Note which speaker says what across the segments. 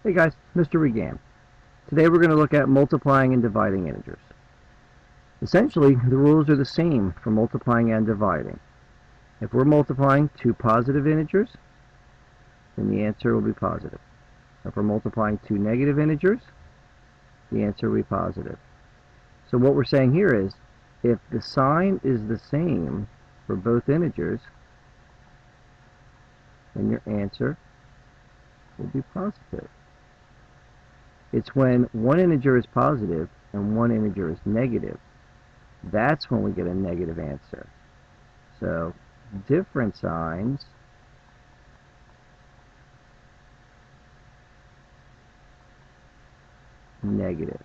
Speaker 1: Hey guys, Mr. Wigand. Today we're going to look at multiplying and dividing integers. Essentially, the rules are the same for multiplying and dividing. If we're multiplying two positive integers, then the answer will be positive. If we're multiplying two negative integers, the answer will be positive. So what we're saying here is, if the sign is the same for both integers, then your answer will be positive. It's when one integer is positive and one integer is negative. That's when we get a negative answer. So different signs negative.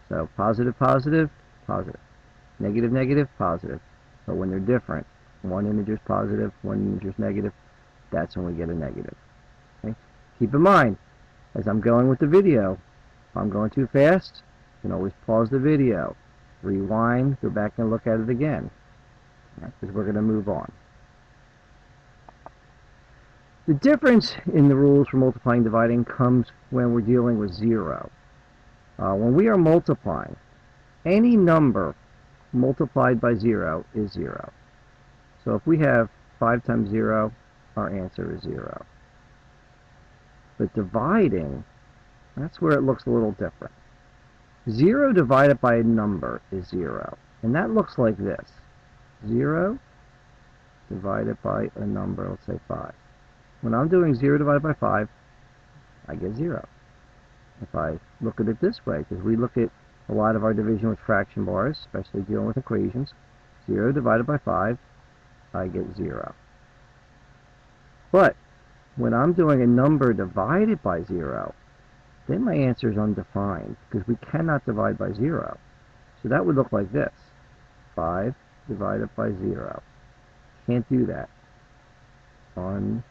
Speaker 1: So positive, positive, positive. Negative, negative, positive. But when they're different, one integer is positive, one integer is negative, that's when we get a negative. Okay? Keep in mind, as I'm going with the video, if I'm going too fast, you can always pause the video, rewind, go back and look at it again, because we're going to move on. The difference in the rules for multiplying and dividing comes when we're dealing with zero. When we are multiplying, any number multiplied by zero is zero. So if we have 5 times 0, our answer is 0. But dividing, that's where it looks a little different. 0 divided by a number is 0. And that looks like this. 0 divided by a number, let's say 5. When I'm doing 0 divided by 5, I get 0. If I look at it this way, because we look at a lot of our division with fraction bars, especially dealing with equations, 0 divided by 5, I get 0. But when I'm doing a number divided by 0, then my answer is undefined, because we cannot divide by 0. So that would look like this. 5 divided by 0. Can't do that. Undefined.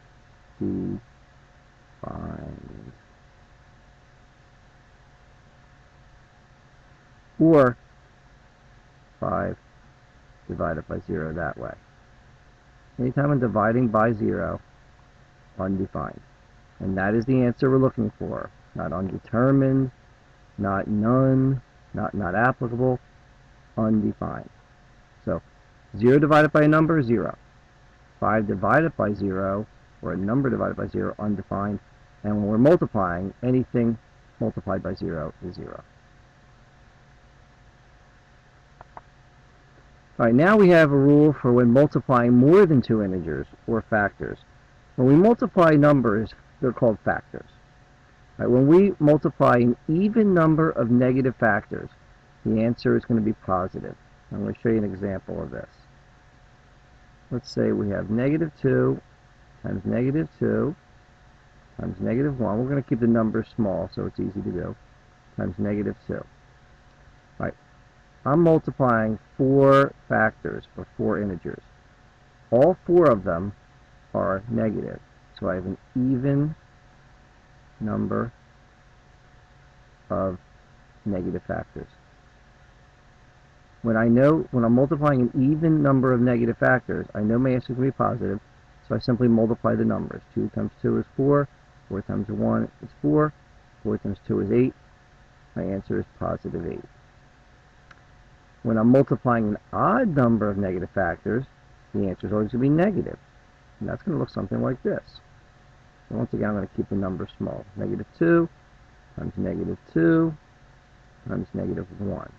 Speaker 1: Or 5 divided by 0 that way. Anytime I'm dividing by 0, undefined. And that is the answer we're looking for. Not undetermined, not none, not applicable, undefined. So 0 divided by a number, 0. 5 divided by 0, or a number divided by 0, undefined. And when we're multiplying, anything multiplied by 0 is 0. Alright, now we have a rule for when multiplying more than two integers, or factors. When we multiply numbers, they're called factors. Right, when we multiply an even number of negative factors, the answer is going to be positive. I'm going to show you an example of this. Let's say we have negative 2 times negative 2 times negative 1. We're going to keep the numbers small so it's easy to do. Times negative 2. Right. I'm multiplying 4 factors, or 4 integers. All 4 of them are negative. So I have an even number of negative factors. When I'm multiplying an even number of negative factors, I know my answer is going to be positive, so I simply multiply the numbers. 2 times 2 is 4, 4 times 1 is 4, 4 times 2 is 8. My answer is positive 8. When I'm multiplying an odd number of negative factors, the answer is always going to be negative. And that's going to look something like this. So once again, I'm going to keep the numbers small. Negative 2 times negative 2 times negative 1.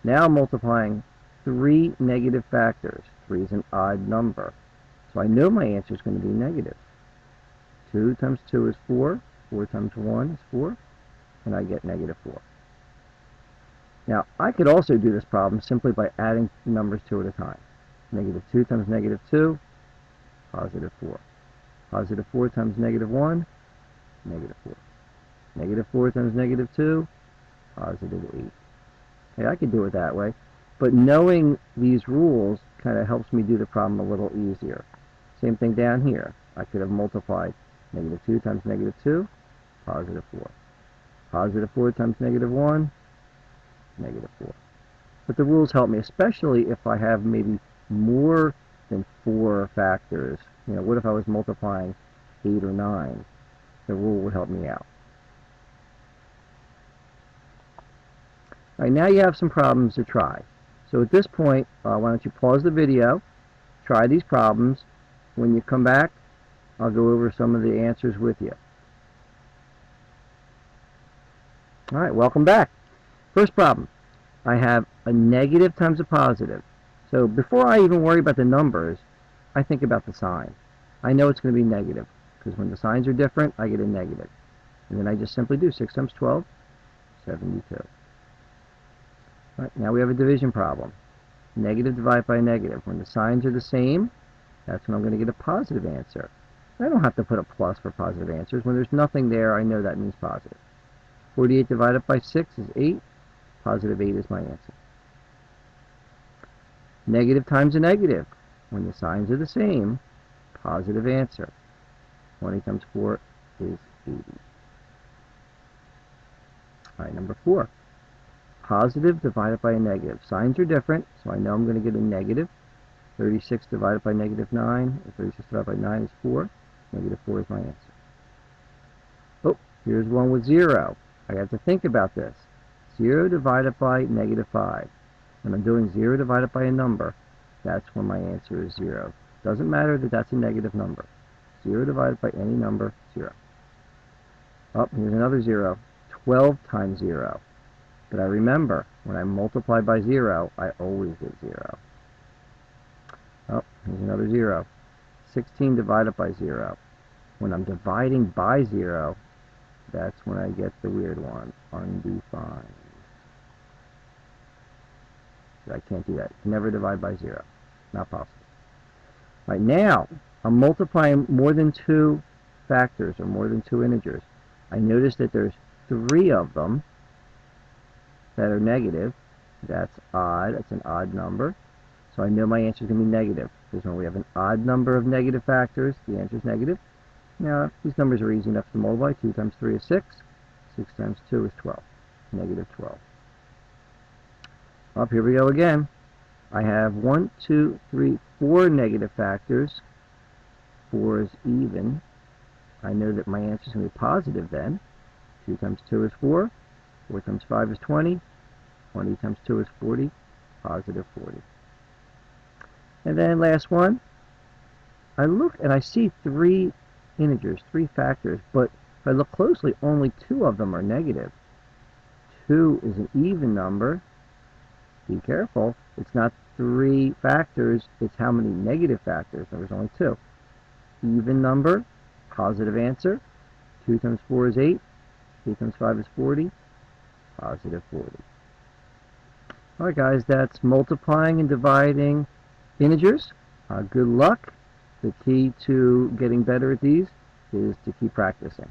Speaker 1: Now I'm multiplying 3 negative factors. 3 is an odd number. So I know my answer is going to be negative. 2 times 2 is 4. 4 times 1 is 4. And I get negative 4. Now, I could also do this problem simply by adding numbers 2 at a time. Negative 2 times negative 2, positive 4. Positive 4 times negative 1, negative 4. Negative 4 times negative 2, positive 8. Okay, I could do it that way, but knowing these rules kind of helps me do the problem a little easier. Same thing down here. I could have multiplied negative 2 times negative 2, positive 4. Positive 4 times negative 1, negative 4. But the rules help me, especially if I have maybe more than 4 factors. You know, what if I was multiplying 8 or 9? the rule would help me out. All right, now you have some problems to try. So at this point, why don't you pause the video, try these problems. When you come back, I'll go over some of the answers with you. All right, welcome back. First problem, I have a negative times a positive. So before I even worry about the numbers, I think about the sign. I know it's going to be negative, because when the signs are different, I get a negative. And then I just simply do 6 times 12, 72. All right, now we have a division problem. Negative divided by negative. When the signs are the same, that's when I'm going to get a positive answer. I don't have to put a plus for positive answers. When there's nothing there, I know that means positive. 48 divided by 6 is 8. Positive 8 is my answer. Negative times a negative. When the signs are the same, positive answer. 20 times 4 is 80. All right, number 4. Positive divided by a negative. Signs are different, so I know I'm going to get a negative. 36 divided by negative 9, or 36 divided by 9 is 4. Negative 4 is my answer. Oh, here's one with 0. I have to think about this. 0 divided by negative 5. When I'm doing 0 divided by a number, that's when my answer is 0. Doesn't matter that that's a negative number. 0 divided by any number, 0. Oh, here's another 0. 12 times 0. But I remember, when I multiply by 0, I always get 0. Oh, here's another 0. 16 divided by 0. When I'm dividing by 0, that's when I get the weird one, undefined. I can't do that. Never divide by 0. Not possible. All right, now, I'm multiplying more than 2 factors, or more than 2 integers. I notice that there's 3 of them that are negative. That's odd. That's an odd number. So I know my answer is going to be negative, because when we have an odd number of negative factors, the answer is negative. Now, these numbers are easy enough to multiply. 2 times 3 is 6. 6 times 2 is 12. Negative 12. Up, here we go again. I have 1, 2, 3, 4 negative factors. 4 is even. I know that my answer is going to be positive then. 2 times 2 is 4. 4 times 5 is 20. 20 times 2 is 40. Positive 40. And then last one. I look and I see 3 integers, 3 factors, but if I look closely, only 2 of them are negative. 2 is an even number. Be careful. It's not 3 factors. It's how many negative factors. There's only 2. Even number. Positive answer. 2 times 4 is 8. 3 times 5 is 40. Positive 40. Alright guys, that's multiplying and dividing integers. Good luck. The key to getting better at these is to keep practicing.